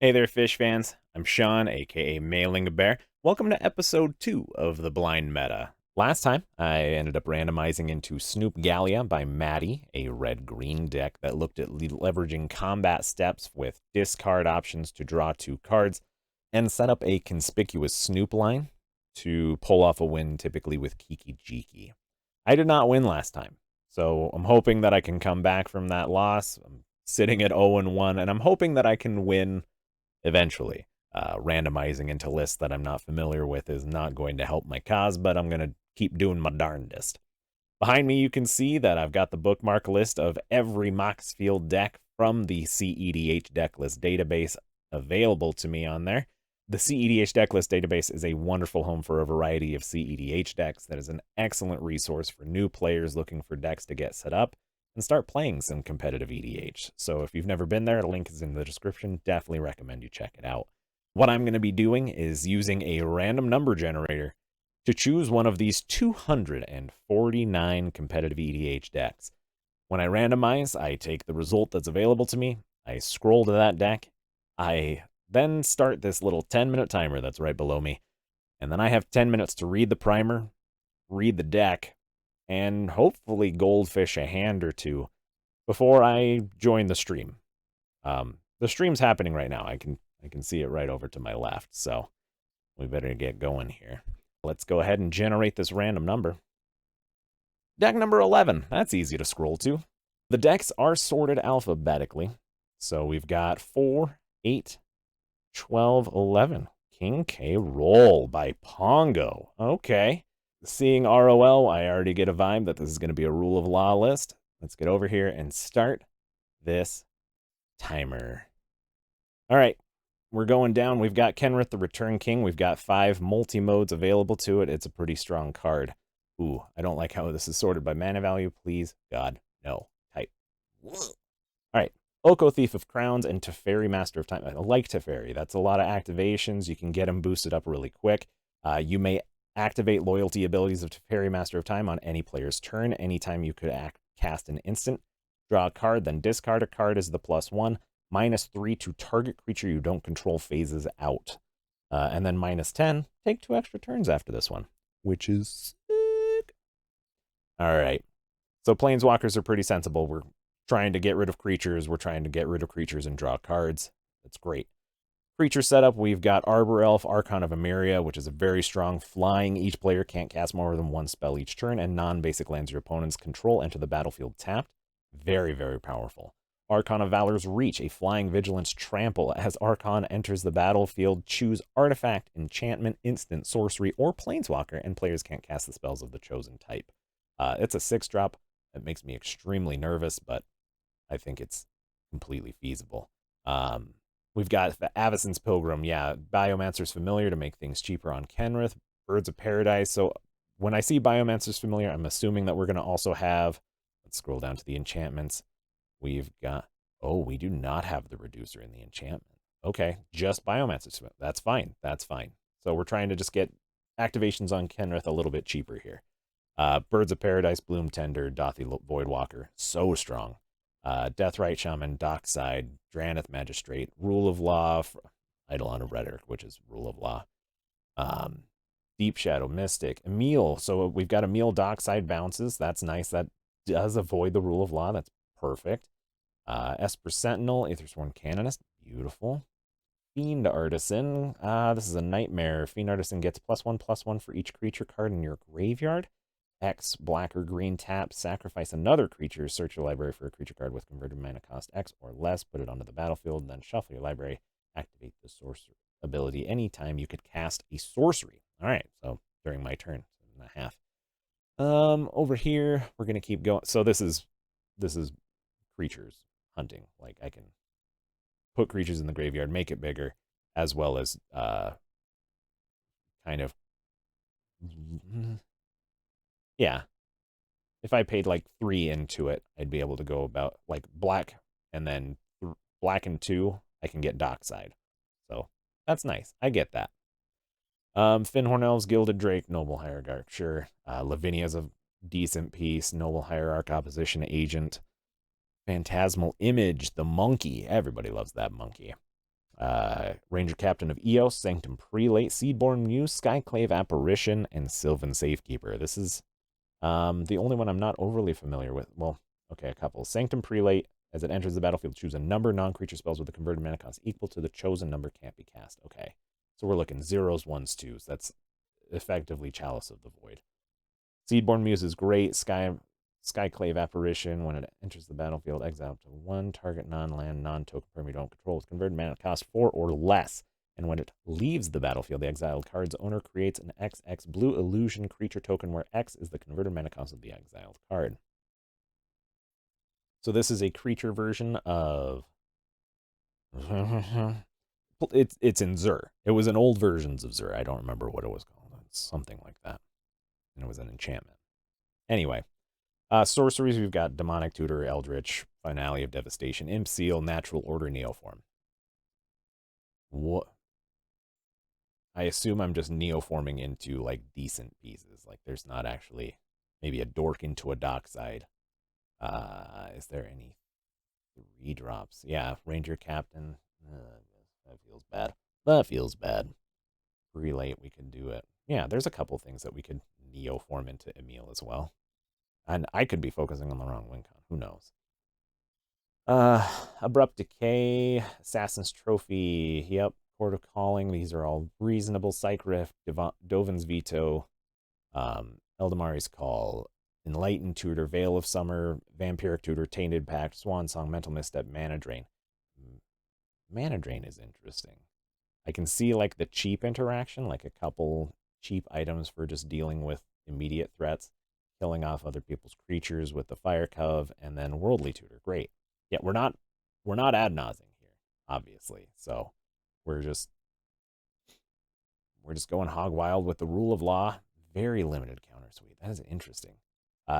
Hey there, fish fans. I'm Sean, aka Mailing Bear. Welcome to episode 2 of the Blind Meta. Last time, I ended up randomizing into Snoop Gallia by Maddie, a red-green deck that looked at leveraging combat steps with discard options to draw 2 cards, and set up a conspicuous Snoop line to pull off a win, typically with Kiki Jiki. I did not win last time, so I'm hoping that I can come back from that loss. I'm sitting at 0-1, and I'm hoping that I can win eventually. Randomizing into lists that I'm not familiar with is not going to help my cause, but I'm going to keep doing my darndest. Behind me, you can see that I've got the bookmark list of every Moxfield deck from the cEDH Decklist Database available to me on there. The cEDH Decklist Database is a wonderful home for a variety of cEDH decks that is an excellent resource for new players looking for decks to get set up and start playing some competitive EDH. So if you've never been there, the link is in the description. Definitely recommend you check it out. What I'm going to be doing is using a random number generator to choose one of these 249 competitive EDH decks. When I randomize, I take the result that's available to me, I scroll to that deck, I then start this little 10-minute timer that's right below me, and then I have 10 minutes to read the primer, read the deck, and hopefully goldfish a hand or two before I join the stream. The stream's happening right now. I can see it right over to my left, so we better get going here. Let's go ahead and generate this random number. Deck number 11. That's easy to scroll to. The decks are sorted alphabetically, so we've got 4, 8, 12, 11. King K RoL by Pongo. Okay. Seeing RoL, I already get a vibe that this is going to be a rule of law list. Let's get over here and start this timer. All right, we're going down. We've got Kenrith, the Return King. We've got 5 multi-modes available to it. It's a pretty strong card. Ooh, I don't like how this is sorted by mana value. Please, God, no. Type. All right, Oko, Thief of Crowns, and Teferi, Master of Time. I like Teferi. That's a lot of activations. You can get them boosted up really quick. You may activate loyalty abilities of Teferi, Master of Time on any player's turn. Anytime you could cast an instant, draw a card, then discard a card as the +1. -3 to target creature you don't control phases out. And then -10, take 2 extra turns after this one, which is sick. All right. So Planeswalkers are pretty sensible. We're trying to get rid of creatures. We're trying to get rid of creatures and draw cards. That's great. Creature setup, we've got Arbor Elf, Archon of Emeria, which is a very strong flying. Each player can't cast more than 1 spell each turn, and non-basic lands your opponents control enter the battlefield tapped. Very, very powerful. Archon of Valor's Reach, a flying vigilance trample. As Archon enters the battlefield, choose artifact, enchantment, instant, sorcery, or planeswalker, and players can't cast the spells of the chosen type. It's a 6-drop. It makes me extremely nervous, but I think it's completely feasible. We've got the Avacyn's Pilgrim. Yeah, Biomancer's Familiar to make things cheaper on Kenrith. Birds of Paradise. So when I see Biomancer's Familiar, I'm assuming that we're going to also have, let's scroll down to the enchantments. We've got, oh, we do not have the reducer in the enchantment. Okay, just Biomancer's Familiar. That's fine. That's fine. So we're trying to just get activations on Kenrith a little bit cheaper here. Birds of Paradise, Bloom Tender, Dothy Voidwalker. So strong. Deathrite Shaman, Dockside, Draneth Magistrate, Rule of Law, Eidolon of Rhetoric, which is Rule of Law. Deep Shadow, Mystic, Emiel. So we've got Emiel Dockside bounces. That's nice. That does avoid the Rule of Law. That's perfect. Esper Sentinel, Aethersworn Canonist. Beautiful. Fiend Artisan. This is a nightmare. Fiend Artisan gets +1/+1 for each creature card in your graveyard. X, black or green tap, sacrifice another creature, search your library for a creature card with converted mana cost X or less, put it onto the battlefield, then shuffle your library, activate the sorcery ability anytime you could cast a sorcery. All right, so during my turn, 7.5. Over here, we're going to keep going. So this is creatures hunting. Like, I can put creatures in the graveyard, make it bigger, as well as kind of... Yeah. If I paid like 3 into it, I'd be able to go about like black and then black and 2, I can get Dockside. So that's nice. I get that. Finhorn Elves, Gilded Drake, Noble Hierarch, sure. Lavinia's a decent piece. Noble Hierarch, Opposition Agent. Phantasmal Image, the monkey. Everybody loves that monkey. Ranger Captain of Eos, Sanctum Prelate, Seedborn Muse, Skyclave Apparition, and Sylvan Safekeeper. This is the only one I'm not overly familiar with. Well, okay, a couple. Sanctum Prelate, as it enters the battlefield, choose a number. Non-creature spells with a converted mana cost equal to the chosen number can't be cast. Okay, so we're looking 0s, 1s, 2s. That's effectively Chalice of the Void. Seedborn Muse is great. Skyclave Apparition, when it enters the battlefield, exile to one target non-land, non-token permanent you don't control with converted mana cost 4 or less. And when it leaves the battlefield, the exiled card's owner creates an XX blue illusion creature token where X is the converted mana cost of the exiled card. So this is a creature version of... it's in Zur. It was in old versions of Zur. I don't remember what it was called. It's something like that. And it was an enchantment. Anyway. Sorceries, we've got Demonic Tutor, Eldritch, Finale of Devastation, Imp Seal, Natural Order, Neoform. What? I assume I'm just neoforming into, like, decent pieces. Like, there's not actually maybe a dork into a Dockside. Is there any 3-drops? Yeah, Ranger Captain. That feels bad. That feels bad. Prelate, we could do it. Yeah, there's a couple things that we could neoform into Emil as well. And I could be focusing on the wrong win con. Who knows? Abrupt Decay, Assassin's Trophy. Yep. Court of Calling. These are all reasonable. Psych Rift, Dovin's Veto, Eldamari's Call, Enlightened Tutor, Veil of Summer, Vampiric Tutor, Tainted Pact, Swan Song, Mental Misstep, Mana Drain. Mana Drain is interesting. I can see, like, the cheap interaction, like a couple cheap items for just dealing with immediate threats, killing off other people's creatures with the Fire Cove, and then Worldly Tutor. Great. Yeah, we're not ad nauseing here, obviously. So we're just going hog wild with the Rule of Law. Very limited counter suite. That is interesting.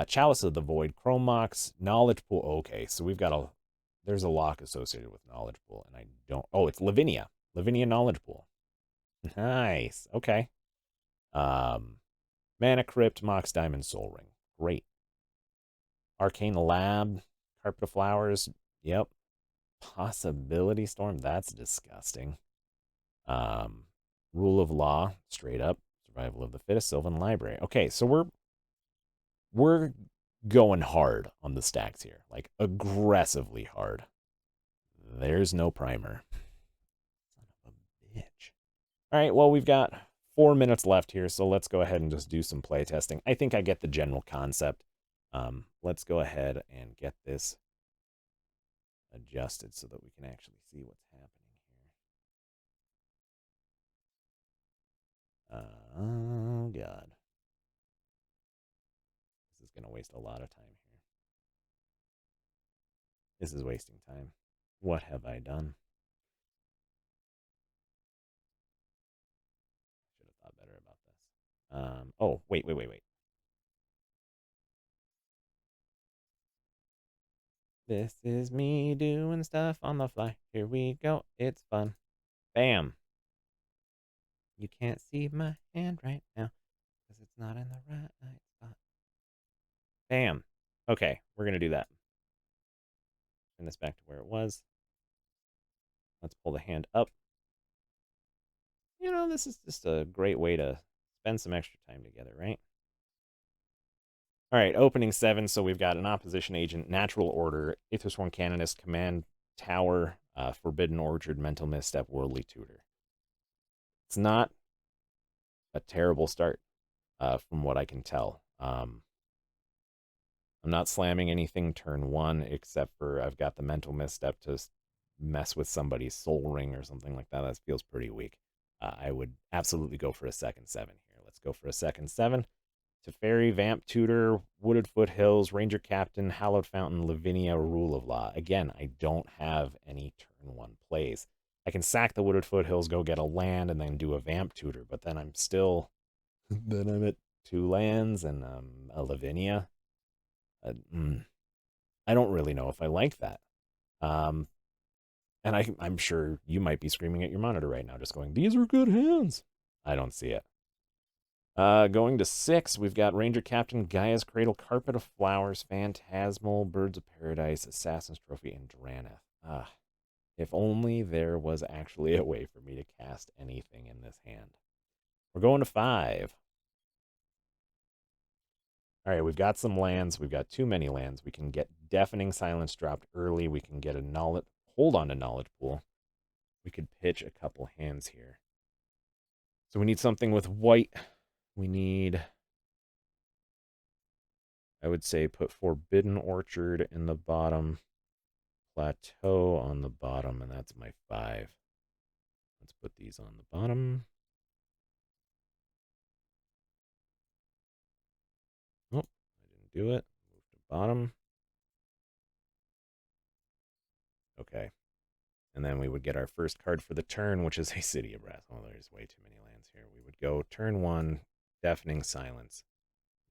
Chalice of the Void, Chrome Mox, Knowledge Pool. Okay, so we've got there's a lock associated with Knowledge Pool, and I don't. Oh, it's Lavinia. Lavinia Knowledge Pool. Nice. Okay. Mana Crypt, Mox Diamond, Soul Ring. Great. Arcane Lab, Carpet of Flowers. Yep. Possibility Storm. That's disgusting. Rule of Law, straight up. Survival of the Fittest, Sylvan Library. Okay, so we're going hard on the stacks here. Like, aggressively hard. There's no primer. Son of a bitch. All right, well, we've got 4 minutes left here, so let's go ahead and just do some play testing. I think I get the general concept. Let's go ahead and get this adjusted so that we can actually see what's happening here. Oh, God. This is going to waste a lot of time here. This is wasting time. What have I done? Should have thought better about this. Oh, wait. This is me doing stuff on the fly. Here we go. It's fun. Bam. You can't see my hand right now because it's not in the right spot. Bam. Okay, we're going to do that. Turn this back to where it was. Let's pull the hand up. You know, this is just a great way to spend some extra time together, right? All right, opening 7. So we've got an opposition agent, Natural Order, Aethersworn Canonist, Command Tower, Forbidden Orchard, Mental Misstep, Worldly Tutor. It's not a terrible start, from what I can tell. I'm not slamming anything turn 1, except for I've got the Mental Misstep to mess with somebody's Soul Ring or something like that. That feels pretty weak. I would absolutely go for a second 7 here. Let's go for a second 7. Teferi, Vamp Tutor, Wooded Foothills, Ranger Captain, Hallowed Fountain, Lavinia, Rule of Law. Again, I don't have any turn 1 plays. I can sack the Wooded Foothills, go get a land, and then do a Vamp Tutor, but then I'm still... then I'm at 2 lands and a Lavinia. I don't really know if I like that. And I'm sure you might be screaming at your monitor right now, just going, these are good hands. I don't see it. Going to 6, we've got Ranger Captain, Gaia's Cradle, Carpet of Flowers, Phantasmal, Birds of Paradise, Assassin's Trophy, and Draneth. If only there was actually a way for me to cast anything in this hand. We're going to 5. All right, we've got some lands. We've got too many lands. We can get Deafening Silence dropped early. We can get a knowledge, hold on to Knowledge Pool. We could pitch a couple hands here. So we need something with white. We need, I would say, put Forbidden Orchard in the bottom, Plateau on the bottom, and that's my 5. Let's put these on the bottom. Oh, I didn't do it. Move to bottom. Okay. And then we would get our first card for the turn, which is a City of Brass. Oh, there's way too many lands here. We would go turn 1, Deafening Silence.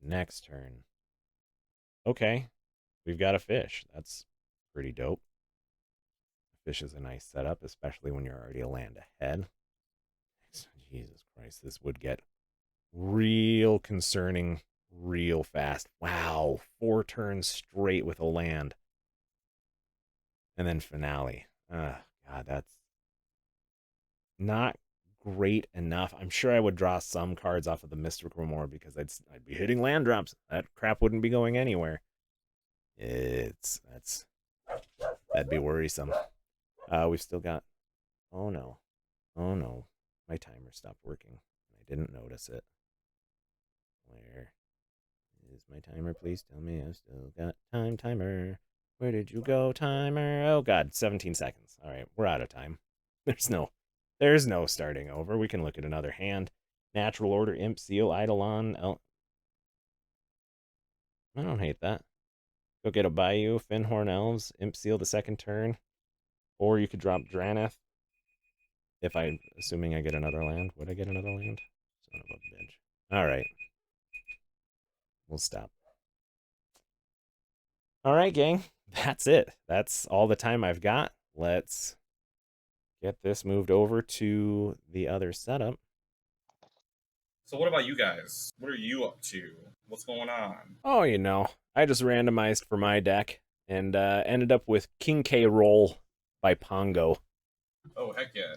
Next turn. Okay. We've got a fish. That's pretty dope. Fish is a nice setup, especially when you're already a land ahead. Jesus Christ, this would get real concerning real fast. Wow, 4 turns straight with a land. And then finale. God, that's not great enough. I'm sure I would draw some cards off of the Mystic Remora because I'd be hitting land drops. That crap wouldn't be going anywhere. That'd be worrisome. We've still got, oh no, my timer stopped working. I didn't notice it. Where is my timer? Please tell me I've still got timer. Where did you go, timer? Oh god, 17 seconds. All right, we're out of time. There's no starting over. We can look at another hand. Natural Order, Imp Seal, Eidolon. I don't hate that. Go get a Bayou, Finhorn Elves, Imp Seal the second turn. Or you could drop Draneth. If assuming I get another land. Would I get another land? Son of a bitch. Alright. We'll stop. Alright, gang. That's it. That's all the time I've got. Let's get this moved over to the other setup. So what about you guys? What are you up to? What's going on? Oh, you know, I just randomized for my deck and ended up with King K RoL by Pongo. Oh, heck yeah.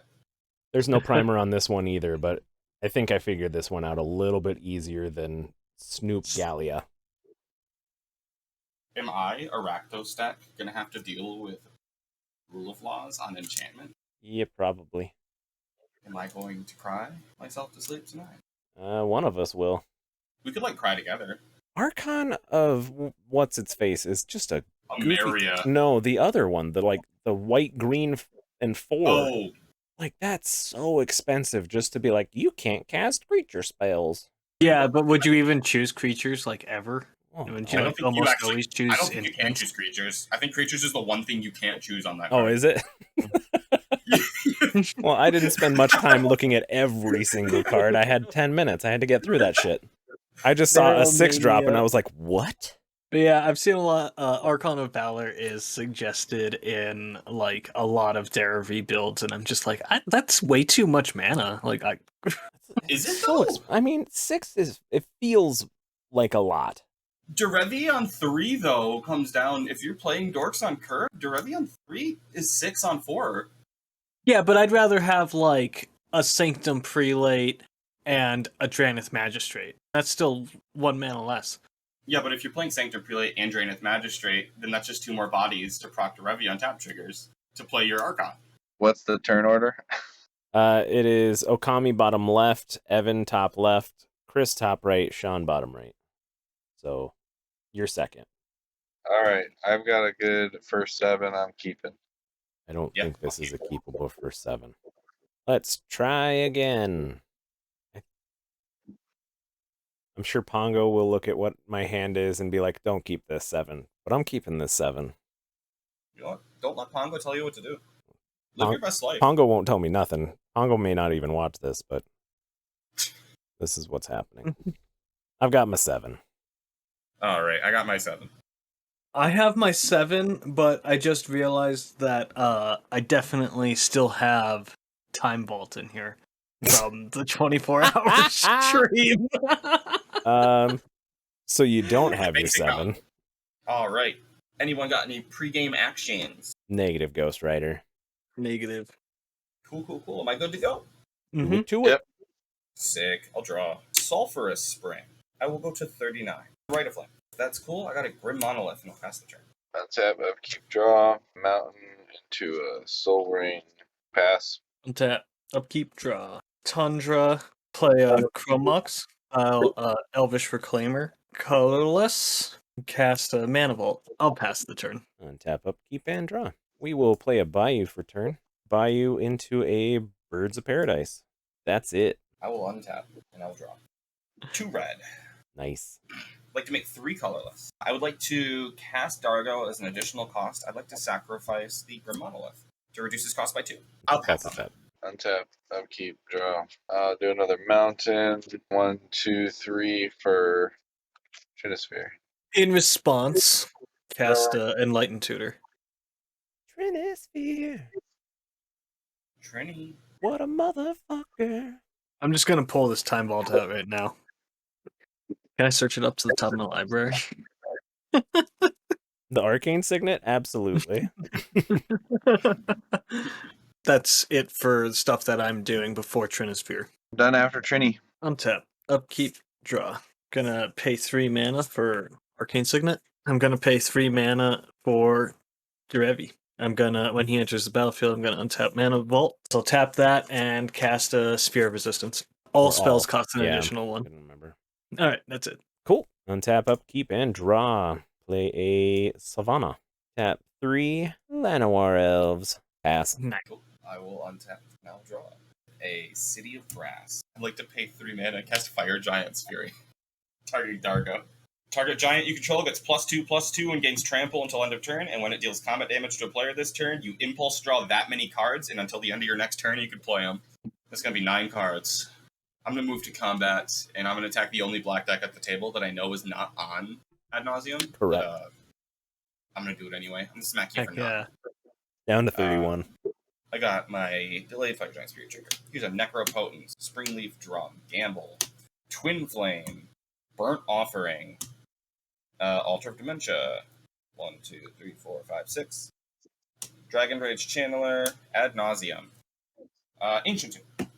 There's no primer on this one either, but I think I figured this one out a little bit easier than Snoop Gallia. Am I, a Rakdos stack, going to have to deal with rule of laws on enchantment? Yeah, probably. Am I going to cry myself to sleep tonight? One of us will. We could, like, cry together. Archon of What's-Its-Face is just a goofy... Ameria. No, the other one, the white, green, and 4. Oh. Like, that's so expensive just to be like, you can't cast creature spells. Yeah, but would you even choose creatures, like, ever? Oh, Would no. you I don't think almost you actually, always choose I don't think you can instants? choose creatures. I think creatures is the one thing you can't choose on that Oh, card. is it? Well, I didn't spend much time looking at every single card. I had 10 minutes. I had to get through that shit. I just saw a 6 drop and I was like, what? But yeah, I've seen a lot. Archon of Valor is suggested in like a lot of Derevi builds, and I'm just like, that's way too much mana. Like, Is it so though? I mean, 6 it feels like a lot. Derevi on 3 though comes down. If you're playing Dorks on Curve, Derevi on 3 is 6 on 4. yeah, but I'd rather have like a Sanctum Prelate and a Draneth Magistrate. That's still 1 mana less. Yeah, but if you're playing Sanctum Prelate and Draneth Magistrate, then that's just 2 more bodies to proc Derevi on tap triggers to play your Archon. What's the turn order? It is Okami bottom left, Evan top left, Chris top right, Sean bottom right. So, you're second. All right, I've got a good first 7 I'm keeping. I don't think this is a keepable first 7. Let's try again. I'm sure Pongo will look at what my hand is and be like, don't keep this 7. But I'm keeping this 7. You know what? Don't let Pongo tell you what to do. Live your best life. Pongo won't tell me nothing. Pongo may not even watch this, but this is what's happening. I've got my 7. All right, I got my 7. I have my 7, but I just realized that I definitely still have Time Vault in here from the 24-hour stream. So you don't have your 7. All right. Anyone got any pregame actions? Negative, Ghost Rider. Negative. Cool. Am I good to go? Mm-hmm. To it. Yep. Sick. I'll draw Sulphurous Spring. I will go to 39. Right of Flame. If that's cool, I got a Grim Monolith and I'll pass the turn. Untap, upkeep, draw. Mountain into a Soul Ring. Pass. Untap, upkeep, draw. Tundra, play a Chromux, Elvish Reclaimer, colorless, cast a Mana Vault. I'll pass the turn. Untap, upkeep, and draw. We will play a Bayou for turn. Bayou into a Birds of Paradise. That's it. I will untap and I'll draw. 2 red. Nice. I'd like to make 3 colorless. I would like to cast Dargo as an additional cost. I'd like to sacrifice the Grim Monolith to reduce his cost by 2. I'll pass on that. Untap, upkeep, draw. I'll do another mountain. 1, 2, 3 for Trinisphere. In response, cast Enlightened Tutor. Trinisphere. Trini. What a motherfucker. I'm just gonna pull this Time Vault out right now. Can I search it up to the top of my library? The Arcane Signet? Absolutely. That's it for stuff that I'm doing before Trinisphere. Done after Trini. Untap, upkeep, draw. Gonna pay 3 mana for Arcane Signet. I'm gonna pay 3 mana for Derevi. I'm gonna, when he enters the battlefield, I'm gonna untap Mana Vault. So I'll tap that and cast a Sphere of Resistance. All Or spells all. cost an Yeah. additional I 1. couldn't remember. Alright, that's it. Cool. Untap, upkeep, and draw. Play a Savannah. Tap 3 Llanowar Elves. Pass. Nice. Cool. I will untap and I'll draw a City of Brass. I'd like to pay 3 mana and cast Fire Giant's Fury. Targeting Dargo. Target giant you control gets +2/+2 and gains trample until end of turn, and when it deals combat damage to a player this turn, you impulse draw that many cards, and until the end of your next turn, you can play them. That's going to be 9 cards. I'm going to move to combat, and I'm going to attack the only black deck at the table that I know is not on Ad Nauseam. Correct. But, I'm going to do it anyway. I'm going to smack you Heck for not. yeah. Down to 31. I got my Delayed Fire Giant Spirit trigger. Here's a Necropotence, Springleaf Drum, Gamble, Twin Flame, Burnt Offering, Altar of Dementia, 1, 2, 3, 4, 5, 6. Dragon Rage Channeler, Ad Nauseam. Ancient Tomb.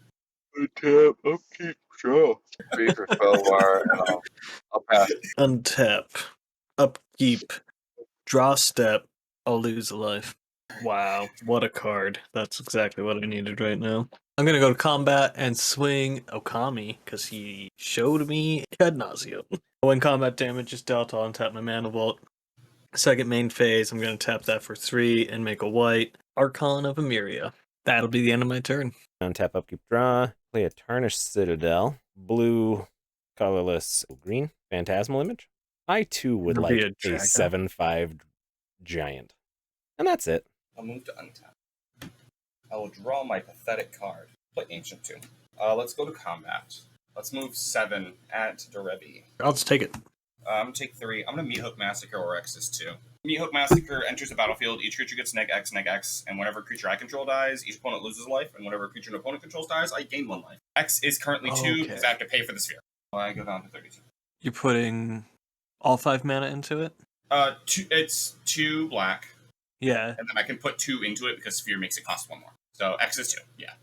Untap, upkeep, draw. 3 for Spellwire, and I'll pass. Untap, upkeep, draw step, I'll lose a life. Wow, what a card. That's exactly what I needed right now. I'm gonna go to combat and swing Okami, because he showed me Ad Nauseam. When combat damage is dealt, I'll untap my Mana Vault. Second main phase, I'm gonna tap that for 3 and make a white. Archon of Emeria. That'll be the end of my turn. Untap, upkeep, draw. Play a Tarnished Citadel. Blue, colorless, green. Phantasmal Image. I too would It'll be like a a dragon. 7/5 giant. And that's it. I'll move to untap. I will draw my pathetic card. Play Ancient Tomb. Let's go to combat. Let's move 7 at Derevi. I'll just take it. I'm going to take 3. I'm going to Meat Hook Massacre or X's 2. Meat Hook Massacre enters the battlefield. Each creature gets -X, and whenever creature I control dies, each opponent loses a life, and whenever creature an opponent controls dies, I gain 1 life. X is currently 2 because I have to pay for the sphere. I go down to 32. You're putting all 5 mana into it? It's 2 black, Yeah. and then I can put 2 into it because sphere makes it cost 1 more. So X is 2, yeah.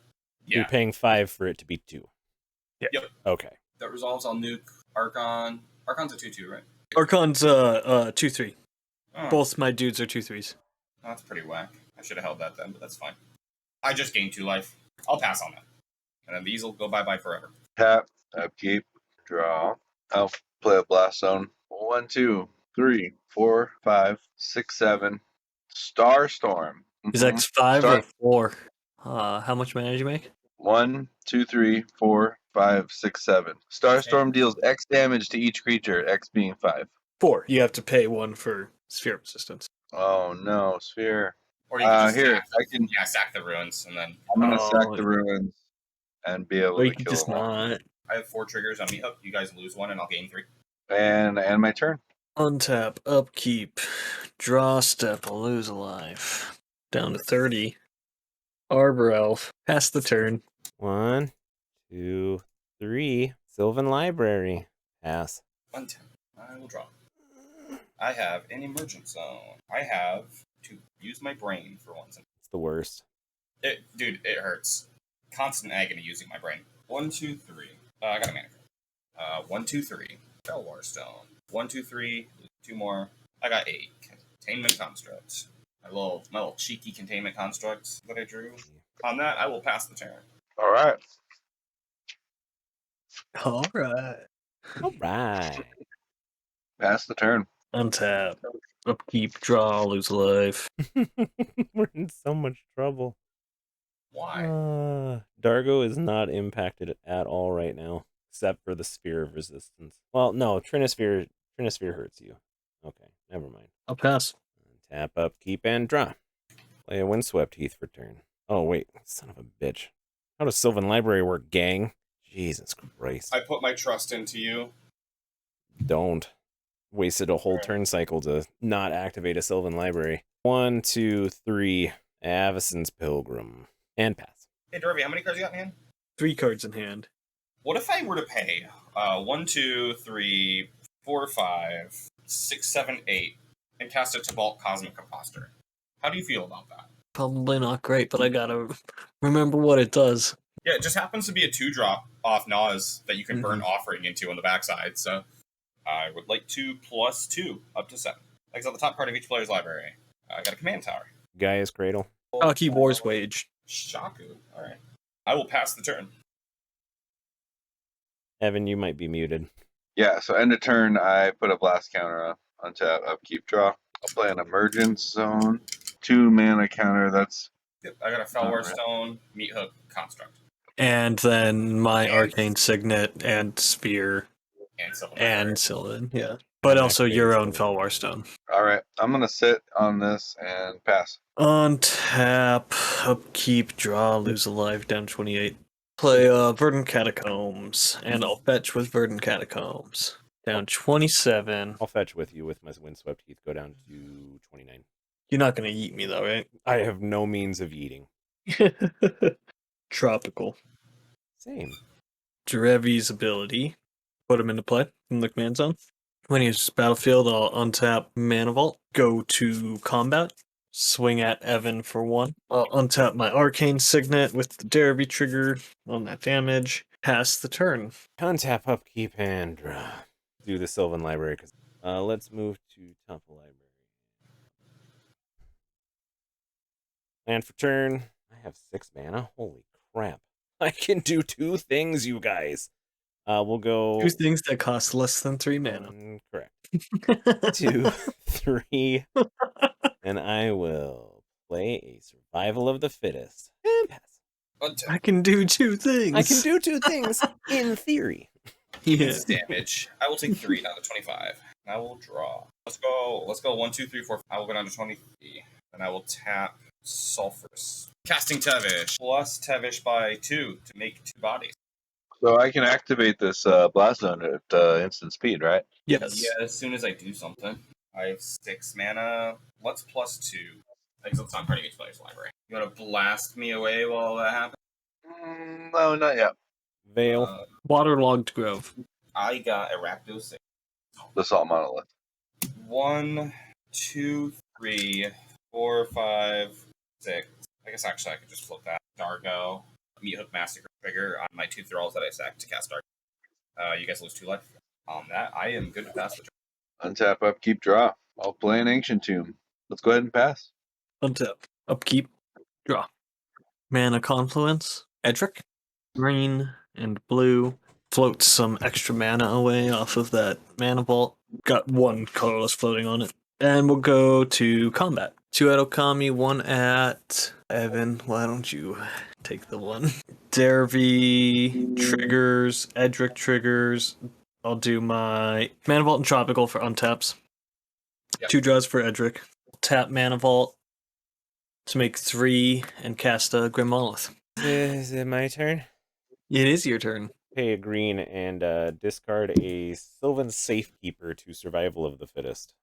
You're paying 5 for it to be 2. Yeah. Yep. Okay. That resolves, I'll nuke Archon. Archon's a 2/2, right? Archon's 2/3. Oh, Both my dudes are 2/3s. that's pretty whack. I should have held that then, but that's fine. I just gained 2 life. I'll pass on that. And then these will go bye-bye forever. Tap, upkeep, draw. I'll play a Blast Zone. 1, 2, 3, 4, 5, 6, 7. Starstorm. Is X 5 Star- or 4? How much mana did you make? 1, 2, 3, 4, 5, 6, 7. Starstorm deals X damage to each creature, X being 5. 4. You have to pay 1 for Sphere of Resistance. Oh no, Sphere. Or you can just Here, sack, I can. sack the ruins, and then I'm gonna sack Oh. the ruins and be able Or you to can kill just them all. not. I have 4 triggers on Meat Hook. You guys lose 1, and I'll gain 3. And my turn. Untap, upkeep, draw step, I'll lose a life. Down to 30. Arbor Elf. Pass the turn. 1, 2, 3. Sylvan Library. Pass. 1 10. I will draw. I have an Emergent Zone. I have to use my brain for once. It's the worst. Dude, it hurts. Constant agony using my brain. 1, 2, 3. I got a mana. 1, 2, 3. Felwar Stone. 1, 2, 3. 2 more. I got 8. Containment Construct. My little cheeky containment construct that I drew. On that, I will pass the turn. All right. All right. All right. Pass the turn. Untap. Upkeep. Draw. Lose a life. We're in so much trouble. Why? Dargo is not impacted at all right now, except for the Sphere of Resistance. Well, no, Trinisphere hurts you. Okay, never mind. I'll pass. Tap, upkeep, and draw. Play a Windswept Heath for turn. Oh, wait, son of a bitch. How does Sylvan Library work, gang? Jesus Christ. I put my trust into you. Don't. Wasted a whole turn cycle to not activate a Sylvan Library. 1, 2, 3. Avacyn's Pilgrim. And pass. Hey, Derevi, how many cards you got in hand? 3 cards in hand. What if I were to pay 1, 2, 3, 4, 5, 6, 7, 8, and cast a Tibalt Cosmic Imposter? How do you feel about that? Probably not great, but I gotta remember what it does. Yeah, it just happens to be a 2-drop off Nas that you can burn Offering into on the backside, so I would like 2 plus 2 up to 7. Exile the top card of each player's library. I got a command tower. Gaia's Cradle. Hockey Wars Wage. Shaku. Alright. I will pass the turn. Evan, you might be muted. Yeah, so end of turn, I put a blast counter on tap, upkeep, draw. I'll play an Emergence Zone. 2 mana counter, that's... Yep, I got a Felwar Stone, Meat Hook, Construct. And then my Arcane Signet and Sphere And Sylvan, yeah. But also your own Felwar Stone. Alright, I'm gonna sit on this and pass. On tap, upkeep, draw, lose a life, down 28. Play Verdant Catacombs, and I'll fetch with Verdant Catacombs. Down 27. I'll fetch with you with my Windswept Heath. Go down to 29. You're not gonna eat me though, right? I have no means of eating. Tropical. Same. Derevi's ability. Put him into play from the command zone. When he uses battlefield, I'll untap Mana Vault, go to combat, swing at Evan for 1. I'll untap my Arcane Signet with the Derevi trigger on that damage. Pass the turn. Untap, upkeep, and draw. Do the Sylvan Library. Let's move to top of library. Land for turn. I have 6 mana. Holy crap. I can do 2 things, you guys. We'll go... 2 things that cost less than 3 mana. Correct. 2, 3. And I will play a Survival of the Fittest. And pass. I can do 2 things. I can do 2 things, in theory. Yeah. It's damage. I will take 3 down to 25. I will draw. Let's go 1, 2, 3, 4. I will go down to 23. And I will tap Sulphurous. Casting Tevesh. Plus Tevesh by 2 to make 2 bodies. So I can activate this blast zone at instant speed, right? Yes. Yeah, as soon as I do something. I have 6 mana. Let's plus 2. Exile the top card of each player's library. You want to blast me away while that happens? No, not yet. Veil. Waterlogged Grove. I got Arachnos. The Salt Monolith. 1, 2, 3, 4, 5, 6. I guess actually I could just flip that. Dargo. Meat Hook Massacre trigger on my 2 thralls that I sacked to cast Dargo. You guys lose 2 life. On that, I am good to pass the turn. Untap, upkeep, draw. I'll play an Ancient Tomb. Let's go ahead and pass. Untap. Upkeep. Draw. Mana Confluence. Edric. Green and blue. Float some extra mana away off of that Mana Vault. Got 1 colorless floating on it. And we'll go to combat. 2 at Okami, 1 at Evan. Why don't you take the 1? Derevi triggers, Edric triggers. I'll do my Mana Vault and Tropical for untaps. Yep. 2 draws for Edric. Tap Mana Vault to make 3 and cast a Grim Monolith. Is it my turn? It is your turn. Pay a green and discard a Sylvan Safekeeper to Survival of the Fittest.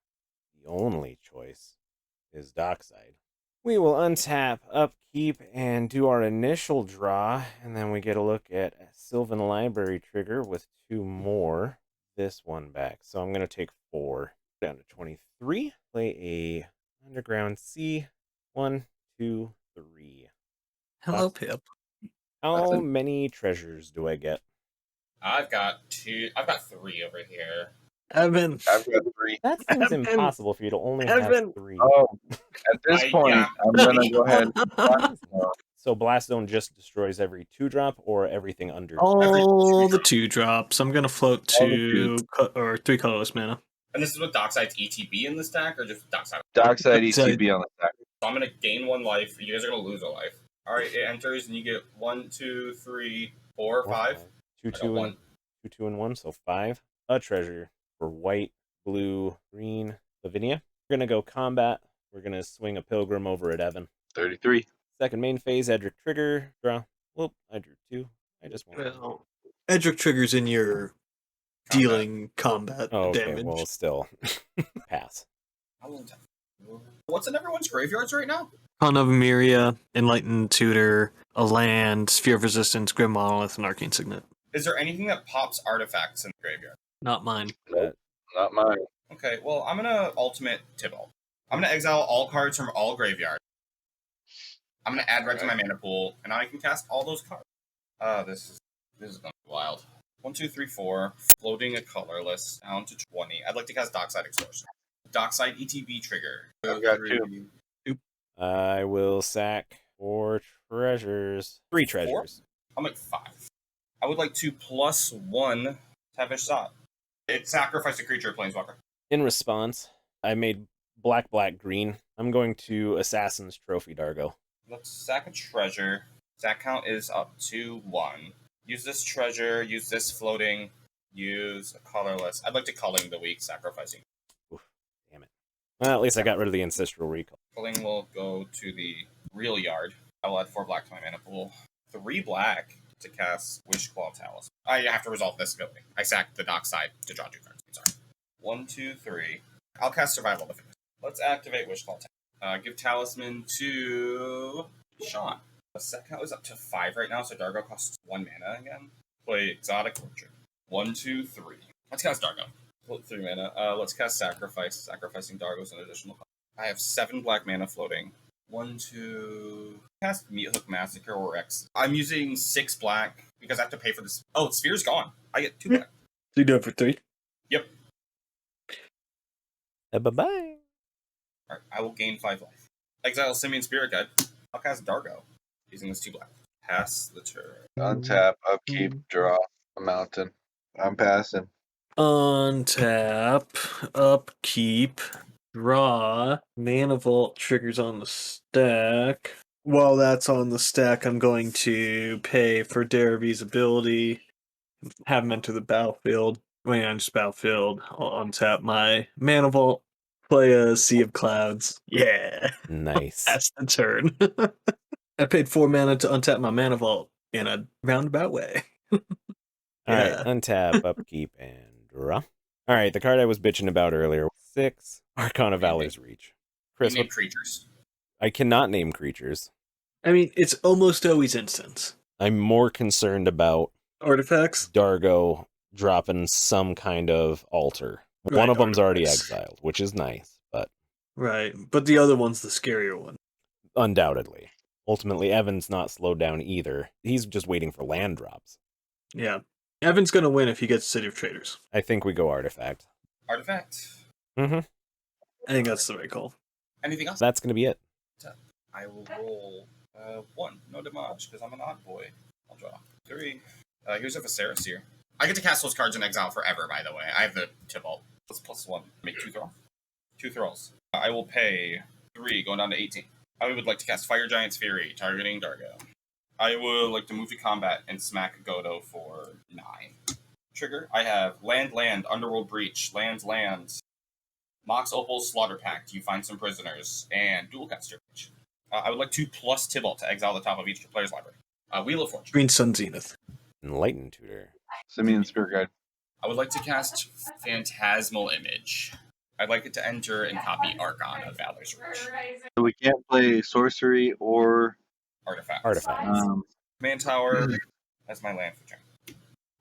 The only choice is Dockside. We will untap, upkeep, and do our initial draw, and then we get a look at Sylvan Library trigger with 2 more. This one back. So I'm going to take 4 down to 23. Play a Underground Sea. 1, 2, 3. Hello, Pip. How Nothing. many treasures do I get? I've got 2. I've got 3 over here. Evan. I've got 3. That seems Evan. impossible for you to only Evan. have 3. Oh, at this point, Yeah. I'm gonna go ahead. So Blast Zone just destroys every 2-drop or everything under. All the 2-drops. I'm gonna float All the 2 or 3 colorless mana. And this is with Dockside's ETB in the stack, or just Dockside? Dockside Dockside. ETB on the stack. So I'm gonna gain 1 life. You guys are gonna lose a life. All right, it enters, and you get 1, 2, 3, 4, 5. 2, I got 2, 1. and 2, 2, and 1, so 5. A treasure for white, blue, green, Lavinia. We're gonna go combat. We're gonna swing a pilgrim over at Evan. 33. Second main phase, Edric trigger, draw. Whoop, I drew 2. I just won. Well, Edric triggers in your dealing combat Oh, okay, damage. well, still. Pass. How long time? What's in everyone's graveyards right now? Con of Myria, Enlightened Tutor, a land, Sphere of Resistance, Grim Monolith, and Arcane Signet. Is there anything that pops artifacts in the graveyard? Not mine. Nope, not mine. Okay, well, I'm gonna ultimate Tybalt. I'm gonna exile all cards from all graveyards. I'm gonna add red to my mana pool, and now I can cast all those cards. This is gonna be wild. 1, 2, 3, 4. Floating a colorless down to 20. I'd like to cast Dockside Extortion. Dockside ETB trigger. I've got 2. I will sack 4 treasures. 3 treasures. I'm at 5. I would like to +1 Tevesh Zot. It sacrificed a creature, Planeswalker. In response, I made black, black, green. I'm going to Assassin's Trophy Dargo. Let's sack a treasure. Sack count is up to 1. Use this treasure, use this floating, use a colorless. I'd like to culling the weak, sacrificing. Oof, damn it. Well, at least I got rid of the Ancestral Recall. Culling will go to the real yard. I will add 4 black to my mana pool. 3 black to cast Wishclaw Talisman. I have to resolve this ability. I sacked the Dockside to draw 2 cards. I'm sorry. 1, 2, 3. I'll cast Survival of the Fittest. Let's activate Wishclaw Talisman. Give Talisman to Sean. The set count is up to 5 right now, so Dargo costs 1 mana again. Play Exotic Orchard. 1, 2, 3. Let's cast Dargo. Float 3 mana. Let's cast Sacrifice. Sacrificing Dargo's an additional cost. I have 7 black mana floating. 1, 2. Cast Meat Hook Massacre or X. I'm using 6 black because I have to pay for this. Oh, Sphere's gone. I get 2 black. So you do it for 3? Yep. Bye-bye. Alright, I will gain 5 life. Exile Simian Spirit Guide. I'll cast Dargo. Using this 2 black. Pass the turn. Untap, upkeep, draw a mountain. I'm passing. Untap, upkeep, draw, Mana Vault triggers on the stack. While that's on the stack, I'm going to pay for Derevi's ability, have him enter the battlefield. When on just battlefield, I'll untap my Mana Vault, play a Sea of Clouds. Yeah, Nice. that's the turn. I paid 4 mana to untap my Mana Vault in a roundabout way. Alright, untap, upkeep, and draw. Alright, the card I was bitching about earlier. 6. Arcana of Valor's Reach. Chris, Name what, creatures. I cannot name creatures. I mean, it's almost always instants. I'm more concerned about Artifacts? Dargo dropping some kind of altar. Right, One of them's already artifacts. exiled, which is nice, but Right, but the other one's the scarier one. undoubtedly. Ultimately, Evan's not slowed down either. He's just waiting for land drops. Yeah. Evan's gonna win if he gets City of Traders. I think we go Artifact. Artifact. Mm-hmm. I think that's the right call. Anything else? That's going to be it. I will roll 1. No damage, because I'm an odd boy. I'll draw 3. Here's a Viserys here. I get to cast those cards in exile forever, by the way. I have the Tybalt. That's +1. Make 2 throws. 2 throws. I will pay 3, going down to 18. I would like to cast Fire Giant's Fury, targeting Dargo. I would like to move to combat and smack Godo for 9. Trigger. I have land, Underworld Breach, lands, Mox Opal's Slaughter Pact, you find some prisoners, and Dualcaster Breach. I would like to plus Tybalt to exile the top of each player's library. Wheel of Fortune. Green Sun Zenith. Enlightened Tutor. Simian Spirit Guide. I would like to cast Phantasmal Image. I'd like it to enter and copy Archon of Valor's Reach. So we can't play sorcery or Artifacts. Command Tower. That's my land for turn.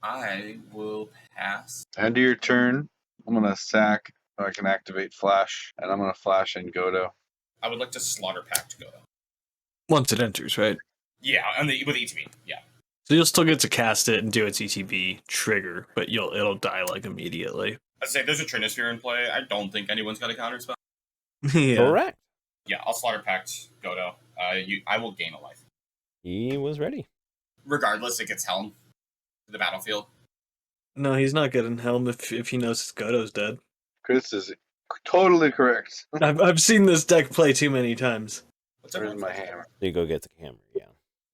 I will pass. end of your turn. I'm gonna sack. I can activate Flash, and I'm gonna flash in Godo. I would like to Slaughter Pact Godo. Once it enters, right? Yeah, and with ETB, yeah. So you'll still get to cast it and do its ETB trigger, but it'll die like immediately. I'd say there's a Trinisphere in play. I don't think anyone's got a counter spell. Yeah. Correct. Yeah, I'll Slaughter Pact Godo. I will gain a life. He was ready. Regardless, it gets Helm to the battlefield. No, he's not getting Helm if he knows his Godo's dead. Chris is totally correct. I've seen this deck play too many times. What's Where's everyone my think? hammer? So you go get the hammer, yeah.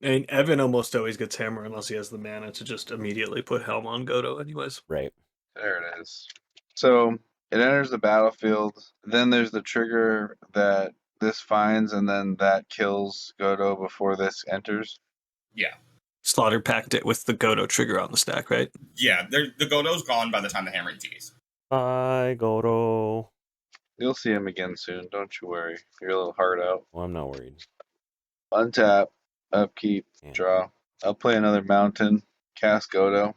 I mean, Evan almost always gets Hammer unless he has the mana to just immediately put Helm on Godo anyways. Right. There it is. So it enters the battlefield. Then there's the trigger that this finds, and then that kills Godo before this enters. Yeah. Slaughter packed it with the Godo trigger on the stack, right? Yeah, the Godo's gone by the time the hammer ETBs. Bye, Godo. You'll see him again soon. Don't you worry. You're a little hard out. Well, I'm not worried. Untap, upkeep, Yeah. draw. I'll play another mountain, cast Godo.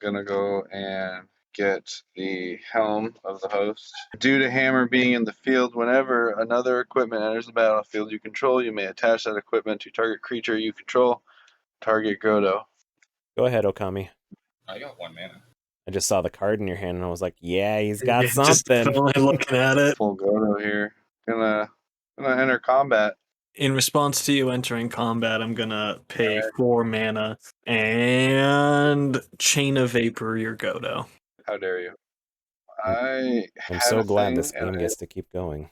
Gonna go and get the helm of the host. Due to hammer being in the field, whenever another equipment enters the battlefield you control, you may attach that equipment to target creature you control. Target Godo. Go ahead, Okami. I got 1 mana. I just saw the card in your hand and I was like, yeah, he's got Just something. only looking at it. Full Godo here. Gonna enter combat. In response to you entering combat, I'm gonna pay 4 mana and Chain of Vapor your Godo. How dare you? I'm had so a glad thing this and game gets to keep going.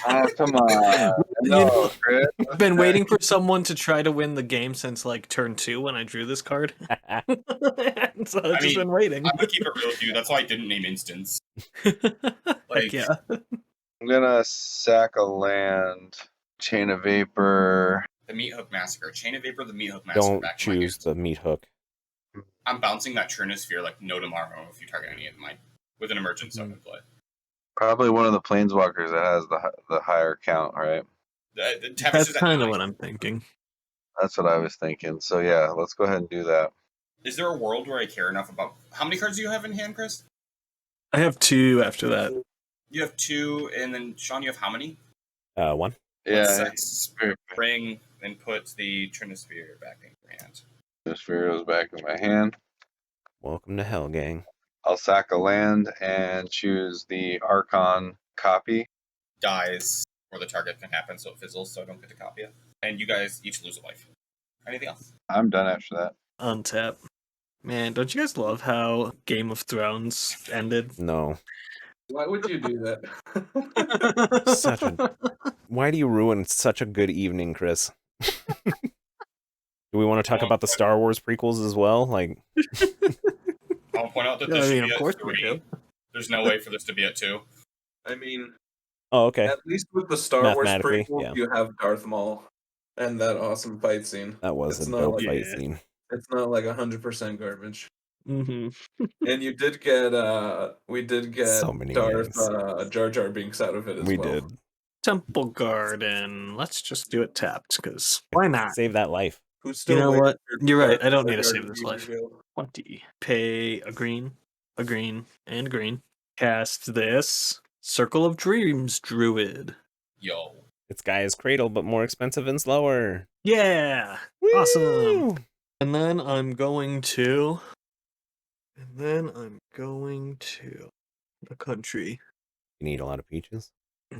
Oh, come on. You No, know, Chris. I've been waiting for someone to try to win the game since like turn 2 when I drew this card. So I've just been waiting. I'm gonna keep it real with you. That's why I didn't name instance. Heck yeah. I'm gonna sack a land. Chain of Vapor. The Meat Hook Massacre. Chain of Vapor, the Meat Hook Massacre. Don't back to my hand. choose the meat hook. I'm bouncing that Trinisphere like no tomorrow if you target any of mine with an emergent summon play. Probably one of the planeswalkers that has the higher count, right? The Tevesh That's is at kind of 9. what I'm thinking. That's what I was thinking. So yeah, let's go ahead and do that. Is there a world where I care enough about how many cards do you have in hand, Chris? I have 2 after that. You have 2, and then Sean, you have how many? 1. Let's bring and put the Trinisphere back in your hand. This goes back in my hand. Welcome to hell, gang. I'll sack a land and choose the Archon copy. Dies before the target can happen, so it fizzles, so I don't get to copy it. And you guys each lose a life. Anything else? I'm done after that. Untap. Man, don't you guys love how Game of Thrones ended? No. Why would you do that? Why do you ruin such a good evening, Chris? Do we want to talk about the Star Wars prequels as well? Like, I'll point out that Yeah, this I mean, should be of course at we 3. do. There's no way for this to be at 2. I mean, oh, okay. at least with the Star Wars Mathematically, prequel, yeah. you have Darth Maul and that awesome fight scene. That was It's a not dope like- fight Yeah. scene. It's not like 100% garbage. Mm-hmm. And you did get, we did get So many Darth games. Jar Jar Binks out of it as We well. did. Temple Garden. Let's just do it tapped, because why not? Save that life. Who's still You know waiting what? for You're right. Darth I don't Jar need to Jar save be this life. revealed? 20. Pay a green, and a green. Cast this Circle of Dreams Druid. Yo. It's Gaia's Cradle, but more expensive and slower. Yeah! Awesome. Woo! And then I'm going to the country. You need a lot of peaches.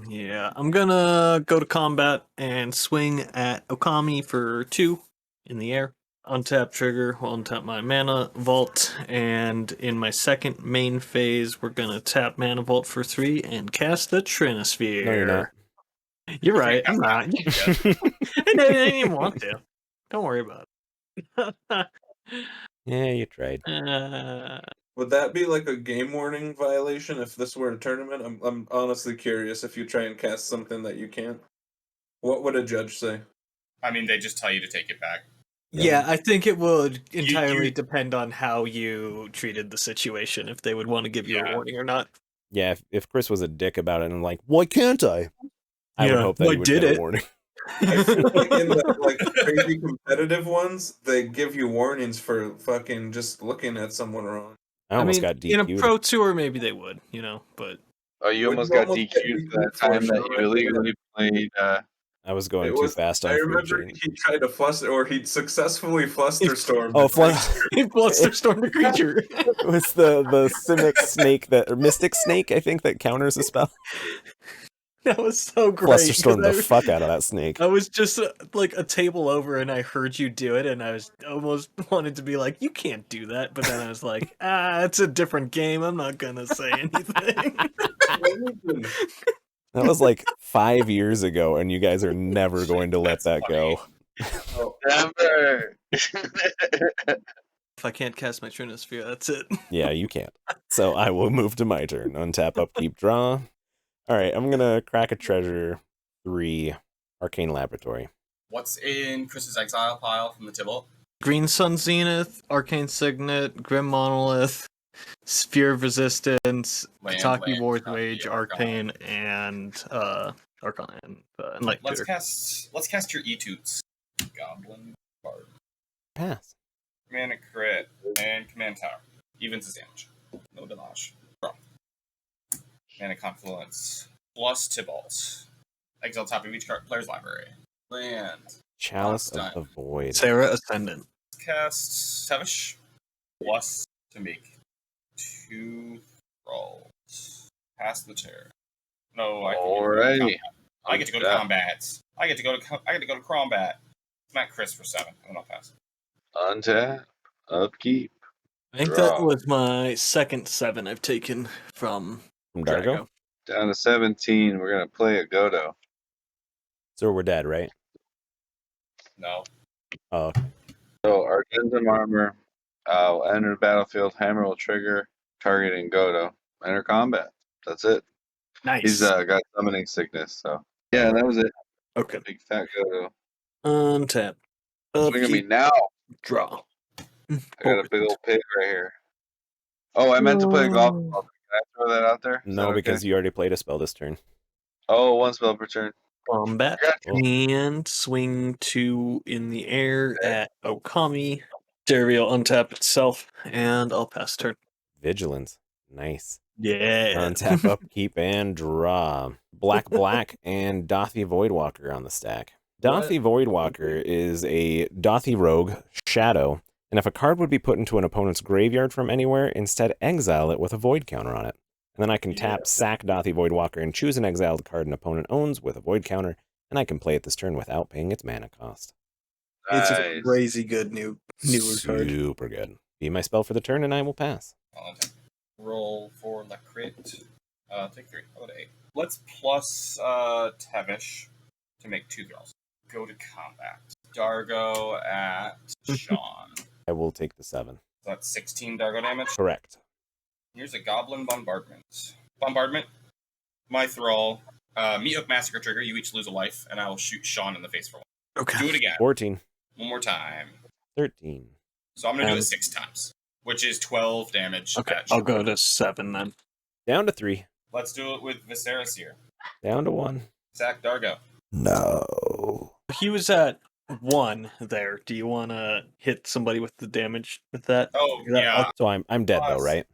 Yeah, I'm gonna go to combat and swing at Okami for 2 in the air. Untap trigger, will untap my mana vault, and in my second main phase, we're gonna tap mana vault for 3 and cast the Trinisphere. No, you're not. You're right, I'm not. I didn't even want to. Don't worry about it. Yeah, you tried. Would that be like a game warning violation if this were a tournament? I'm honestly curious if you try and cast something that you can't. What would a judge say? I mean, they just tell you to take it back. Yeah, I think it would entirely you- depend on how you treated the situation, if they would want to give you a Yeah. warning or not. Yeah, if Chris was a dick about it and like, why can't I? I would Yeah, hope that why he would did get it? a warning. I feel like in the like crazy competitive ones, they give you warnings for fucking just looking at someone wrong. I almost mean, got in a DQ'd. pro tour, maybe they would, but Oh, you Would almost you got almost get DQ'd for DQ'd that for time that Sean? you illegally played I was going It too was- fast I on remember Fruit he tried to fluster, or he'd successfully flusterstorm. Oh, He flusterstormed the creature. It was the Simic snake or Mystic snake, I think, that counters a spell. That was so great. Flusterstormed 'cause the fuck out of that snake. I was just like a table over, and I heard you do it, and I was almost wanted to be like, "You can't do that," but then I was like, it's a different game. I'm not gonna say anything. That was like 5 years ago, and you guys are never going to let that go. Never. If I can't cast my Trinosphere, that's it. Yeah, you can't. So I will move to my turn. Untap, upkeep, draw. All right, I'm gonna crack a treasure 3, Arcane Laboratory. What's in Chris's exile pile from the Tibble? Green Sun Zenith, Arcane Signet, Grim Monolith, Sphere of Resistance, Land, Kataki War's copy, Wage, Arcane, and Archon and Light Let's Tutor. cast your E02s. Goblin Bard. Pass. Command a crit and command tower. Evens his damage. No damage. Draw. Mana Confluence. Plus Tybalt. Exile top of each player's library. Land. Chalice Done. of the Void. Sarah Ascendant. Cast Tevesh. Plus to make 2 rolls. Pass the turn. No, Alrighty. I get to go to combat. I get to go to combat. Smack Chris for 7, and then I'll pass. Untap, upkeep. I think Draw. that was my second 7 I've taken from Dargo? Down to 17. We're gonna play a Godo. So we're dead, right? No. Oh, okay. So Argentum armor. Will enter the battlefield. Hammer will trigger, targeting Godo. Enter combat. That's it. Nice. He's got summoning sickness. So yeah, that was it. Okay. Big fat Godo. Untap. Swing at me now. Draw. I got a big old pig right here. Oh, I meant to play a golf ball. Can I throw that out there? Is No, that because okay? you already played a spell this turn. Oh, 1 spell per turn. Combat. And swing 2 in the air at Okami. Derevi will untap itself, and I'll pass turn. Vigilance. Nice. Yeah. Untap, upkeep, and draw. Black, and Dothy Voidwalker on the stack. Dothy Voidwalker is a Dothy rogue, Shadow, and if a card would be put into an opponent's graveyard from anywhere, instead exile it with a void counter on it. And then I can tap, sack Dothy Voidwalker, and choose an exiled card an opponent owns with a void counter, and I can play it this turn without paying its mana cost. It's a Nice. crazy good newer card. Super good. Be my spell for the turn, and I will pass. I'll untap. Roll for the crit. Take 3. I'll go to 8. Let's plus Tevesh to make 2 throws. Go to combat. Dargo at Sean. I will take the 7. So that's 16 Dargo damage. Correct. Here's a Goblin Bombardment. Bombardment. My thrall. Meathook Massacre trigger. You each lose a life, and I will shoot Sean in the face for 1. Okay. Do it again. 14. One more time. 13. So I'm going to do it 6 times, which is 12 damage. Okay. I'll go to 7 then. Down to 3. Let's do it with Viserys here. Down to 1. Sack Dargo. No. He was at 1 there. Do you want to hit somebody with the damage with that? Oh, That- yeah. So I'm dead though, right?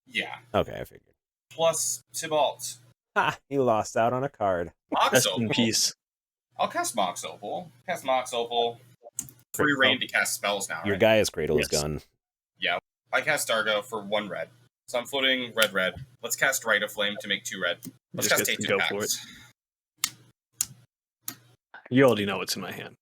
Yeah. Okay, I figured. Plus Tybalt. Ha! He lost out on a card. Mox Rest in Opal. peace. I'll cast Mox Opal. Cast Mox Opal. Free reign to cast spells now, Your right? guy is Cradle is Yes. Gun. I cast Dargo for 1 red. So I'm floating red. Let's cast Rite of Flame to make 2 red. Let's Just cast get to Tainted go for Paths. You already know what's in my hand.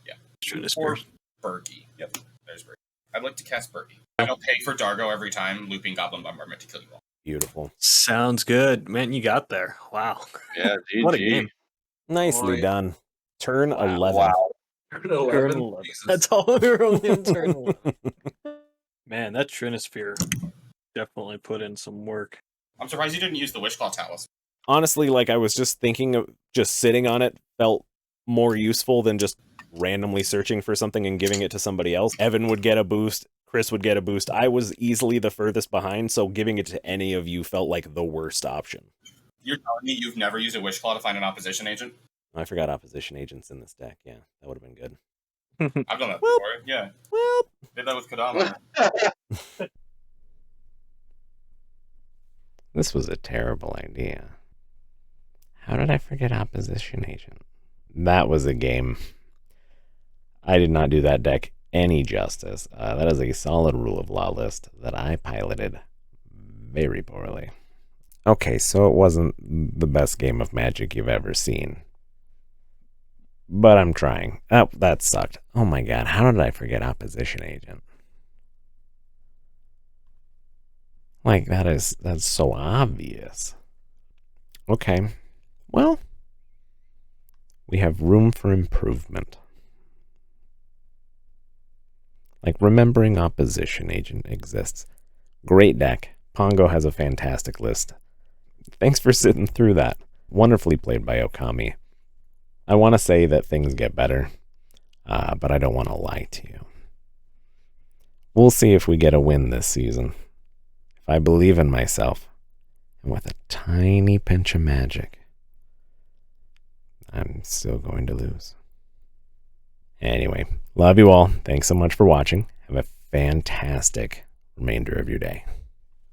Yeah. Trinosphere. Or Bergie. Yep, there's Bergie. I'd like to cast Bergie. I'll pay for Dargo every time, looping Goblin Bombardment to kill you all. Beautiful. Sounds good. Man, you got there. Wow. Yeah, GG. What a game. Nicely Boy. done. Turn Wow. 11. Wow. Turn Turn 11. 11. Jesus. That's all we were only on turn 11. Man, that Trinosphere definitely put in some work. I'm surprised you didn't use the Wishclaw Talisman. Honestly, like I was just thinking of just sitting on it felt more useful than just randomly searching for something and giving it to somebody else. Evan would get a boost. Chris would get a boost. I was easily the furthest behind, so giving it to any of you felt like the worst option. You're telling me you've never used a Wishclaw to find an opposition agent? I forgot opposition agents in this deck. Yeah, that would have been good. I've done that Well- before. Yeah. Well, Did that with Kodama. this was a terrible idea. How did I forget opposition agent? That was a game. I did not do that deck any justice. That is a solid rule of law list that I piloted very poorly. Okay, so it wasn't the best game of Magic you've ever seen. But I'm trying. Oh, that sucked. Oh my god, how did I forget Opposition Agent? Like, that's so obvious. Okay, well, we have room for improvement. Like, remembering Opposition Agent exists. Great deck. Pongo has a fantastic list. Thanks for sitting through that. Wonderfully played by Okami. I want to say that things get better, but I don't want to lie to you. We'll see if we get a win this season. If I believe in myself, and with a tiny pinch of magic, I'm still going to lose. Anyway, love you all. Thanks so much for watching. Have a fantastic remainder of your day.